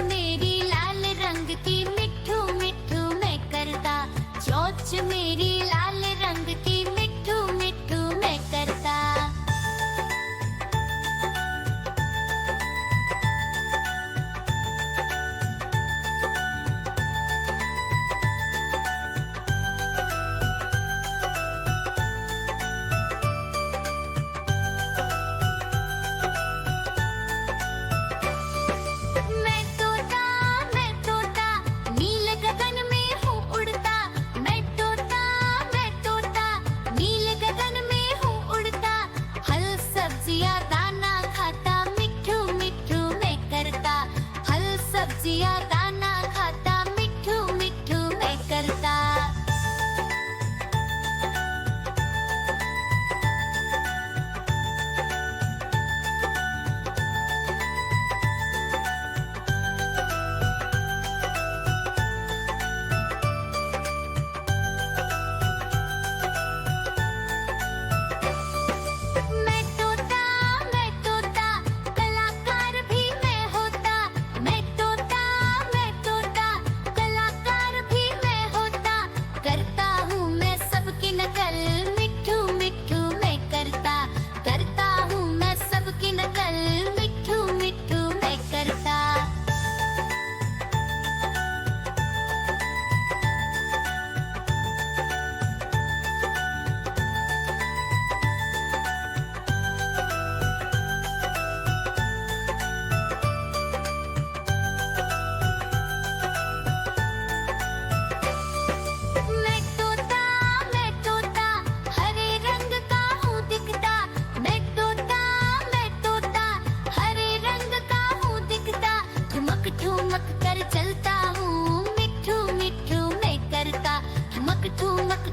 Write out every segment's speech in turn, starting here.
मेरी लाल रंग की मिठू मिठू मैं करता, चोंच मेरी लाल रंग की मिठू मिठू मैं करता। सब्जियां दाना खाता मिठू मिठू मैं करता। ठुमक कर चलता हूँ मिठू मिठू मैं करता, ठुमक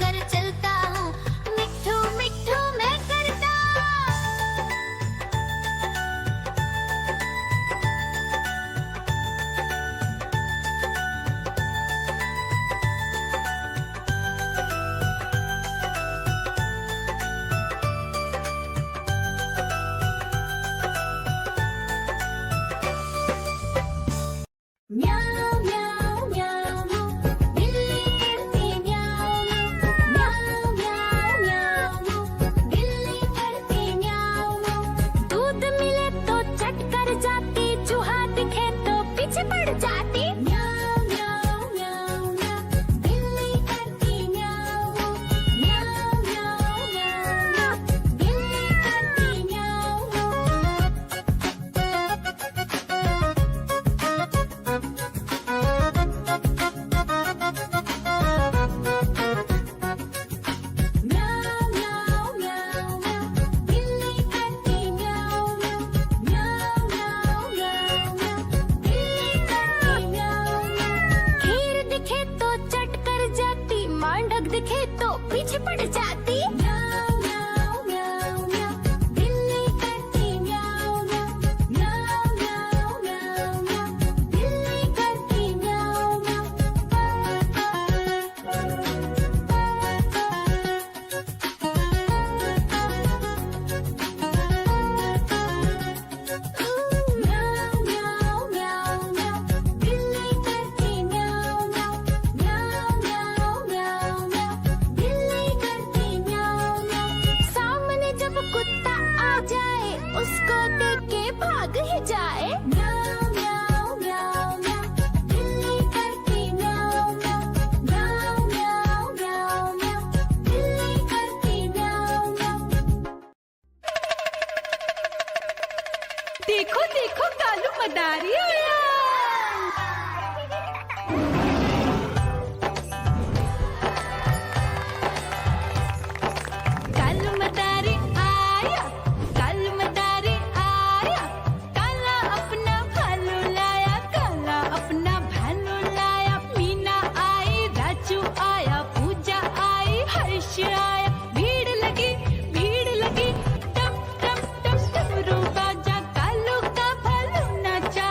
कर चलता हूँ मिठू मिठू मैं करता। म्याऊ म्याऊ म्याऊ बिल्ली करती म्याऊ म्याऊ म्याऊ म्याऊ बिल्ली करती म्याऊ। दूध मिले तो चट कर जाती, चूहा दिखे तो पीछे पड़ जाती। म्याऊ म्याऊ म्याऊ म्याऊ बिल्ली करती म्याऊ म्याऊ म्याऊ म्याऊ बिल्ली करती म्याऊ। दिखे तो पीछे पड़ जाती। म्याऊ म्याऊ म्याऊ म्याऊ बिल्ली करती म्याऊ म्याऊ म्याऊ म्याऊ म्याऊ बिल्ली करती म्याऊ म्याऊ म्याऊ म्याऊ म्याऊ बिल्ली करती म्याऊ म्याऊ म्याऊ म्याऊ सामने जब कुत्ता आ जाए उसको देख के भाग ही जाए। म्याऊ म्याऊ म्याऊ म्याऊ बिल्ली करती म्याऊ म्याऊ म्याऊ म्याऊ म्याऊ बिल्ली करती म्याऊ म्याऊ। देखो देखो कालू मदारी आया। भीड़ लगी टम टम टम रूबा जा कालू का भालू नाचा।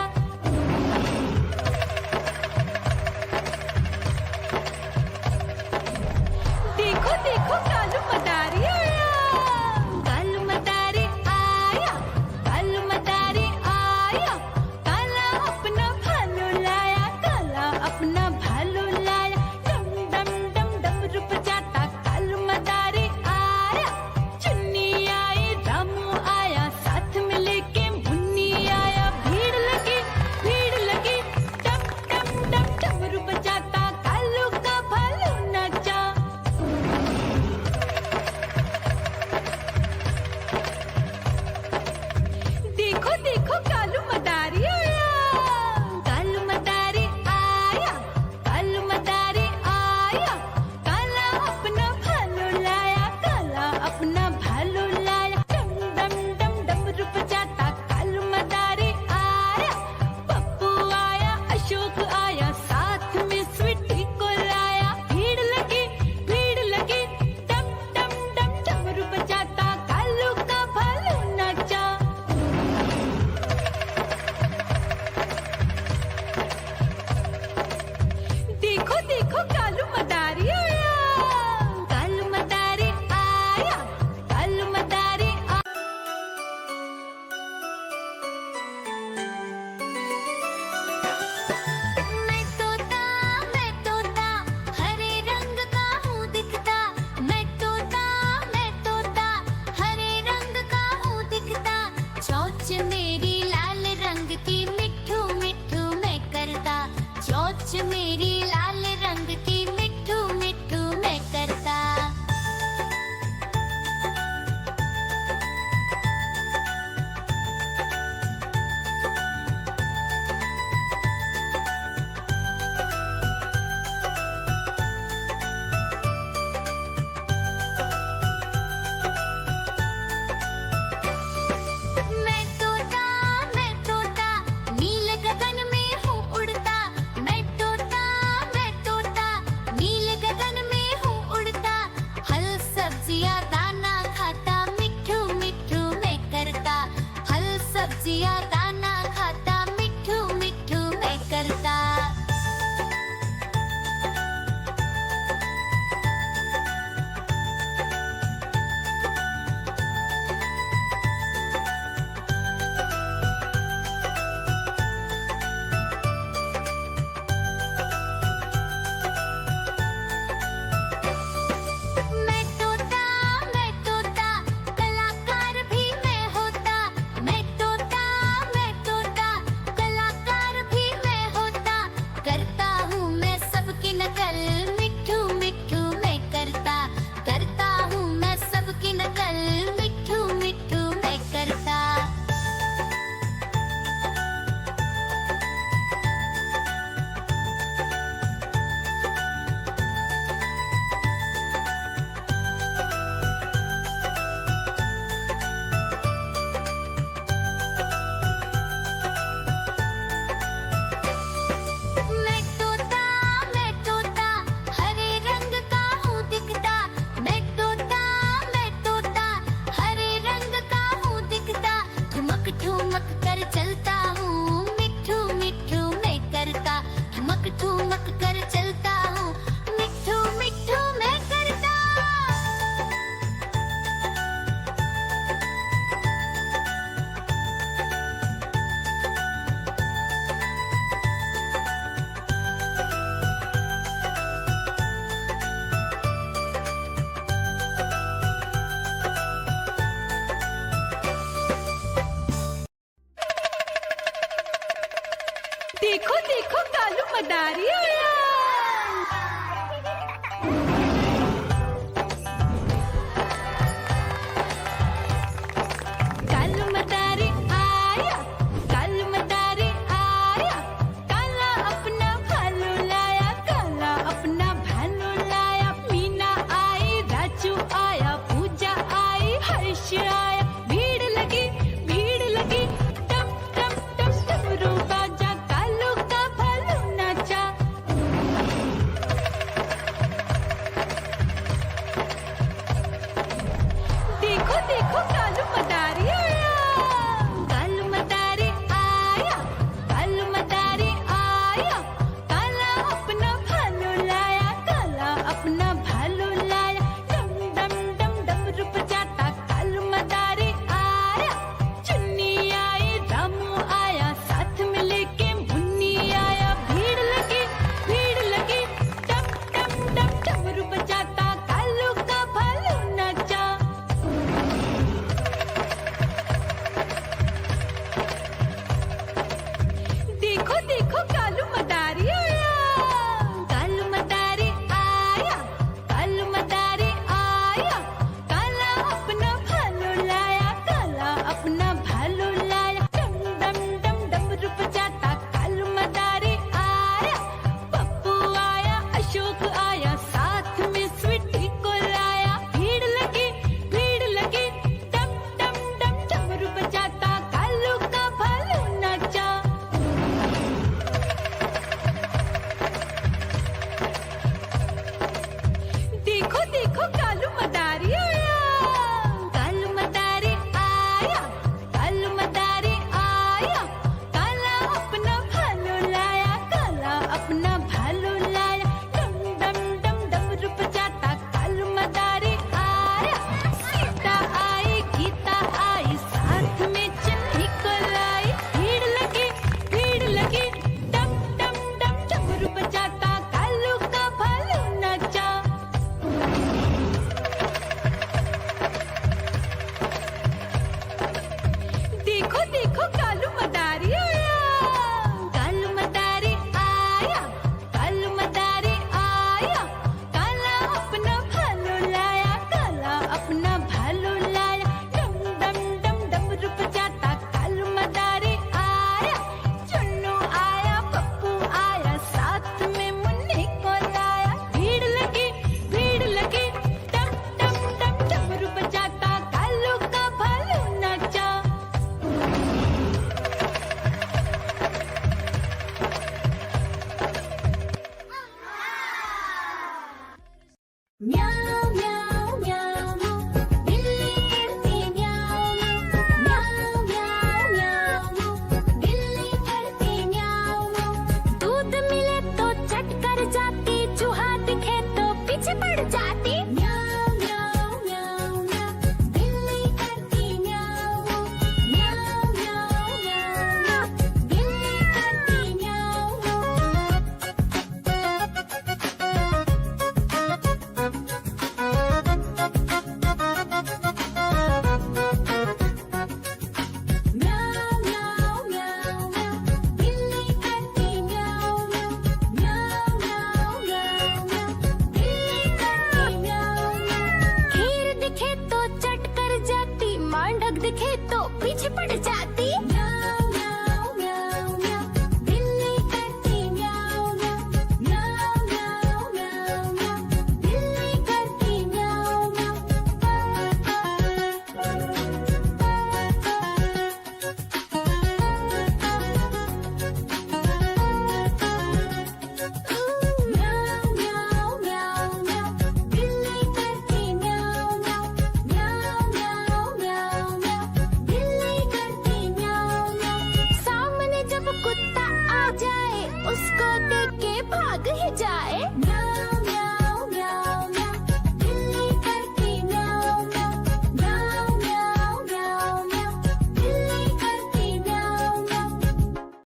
देखो देखो कालू मदारी आया।